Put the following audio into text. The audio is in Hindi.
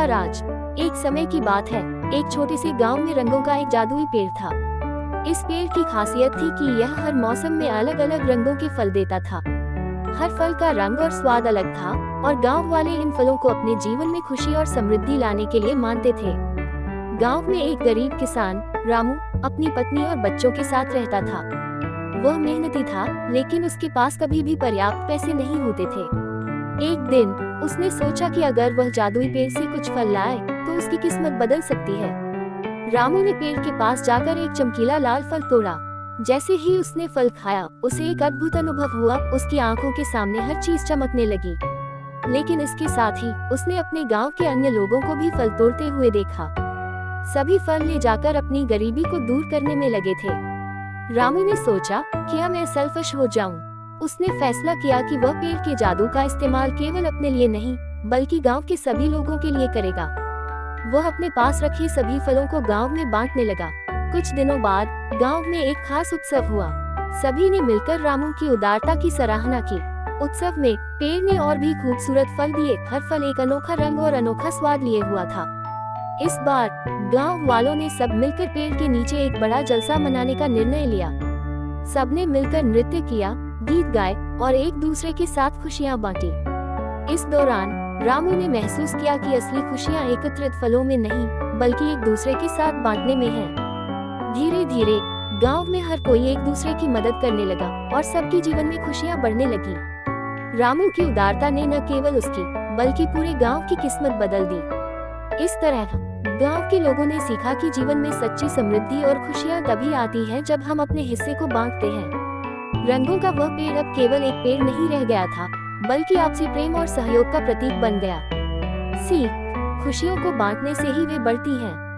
का राज। एक समय की बात है, एक छोटे से गांव में रंगों का एक जादुई पेड़ था। इस पेड़ की खासियत थी कि यह हर मौसम में अलग अलग रंगों के फल देता था। हर फल का रंग और स्वाद अलग था और गांव वाले इन फलों को अपने जीवन में खुशी और समृद्धि लाने के लिए मानते थे। गांव में एक गरीब किसान रामू अपनी पत्नी और बच्चों के साथ रहता था। वह मेहनती था, लेकिन उसके पास कभी भी पर्याप्त पैसे नहीं होते थे। एक दिन उसने सोचा कि अगर वह जादुई पेड़ से कुछ फल लाए तो उसकी किस्मत बदल सकती है। रामू ने पेड़ के पास जाकर एक चमकीला लाल फल तोड़ा। जैसे ही उसने फल खाया, उसे एक अद्भुत अनुभव हुआ। उसकी आंखों के सामने हर चीज चमकने लगी। लेकिन इसके साथ ही उसने अपने गांव के अन्य लोगों को भी फल तोड़ते हुए देखा। सभी फल ले जाकर अपनी गरीबी को दूर करने में लगे थे। रामू ने सोचा, क्या मैं सेल्फिश हो जाऊं? उसने फैसला किया कि वह पेड़ के जादू का इस्तेमाल केवल अपने लिए नहीं, बल्कि गांव के सभी लोगों के लिए करेगा। वह अपने पास रखे सभी फलों को गांव में बांटने लगा। कुछ दिनों बाद गांव में एक खास उत्सव हुआ। सभी ने मिलकर रामू की उदारता की सराहना की। उत्सव में पेड़ ने और भी खूबसूरत फल दिए। हर फल एक अनोखा रंग और अनोखा स्वाद लिए हुआ था। इस बार गांव वालों ने सब मिलकर पेड़ के नीचे एक बड़ा जलसा मनाने का निर्णय लिया। सबने मिलकर नृत्य किया, गीत गाए और एक दूसरे के साथ खुशियां बांटी। इस दौरान रामू ने महसूस किया कि असली खुशियां एकत्रित फलों में नहीं, बल्कि एक दूसरे के साथ बांटने में है। धीरे धीरे गांव में हर कोई एक दूसरे की मदद करने लगा और सबके जीवन में खुशियां बढ़ने लगी। रामू की उदारता ने न केवल उसकी, बल्कि पूरे गांव की किस्मत बदल दी। इस तरह गांव के लोगों ने सीखा कि जीवन में सच्ची समृद्धि और खुशियां तभी आती हैं जब हम अपने हिस्से को बांटते हैं। रंगों का वह पेड़ अब केवल एक पेड़ नहीं रह गया था, बल्कि आपसी प्रेम और सहयोग का प्रतीक बन गया। सीख, खुशियों को बांटने से ही वे बढ़ती हैं।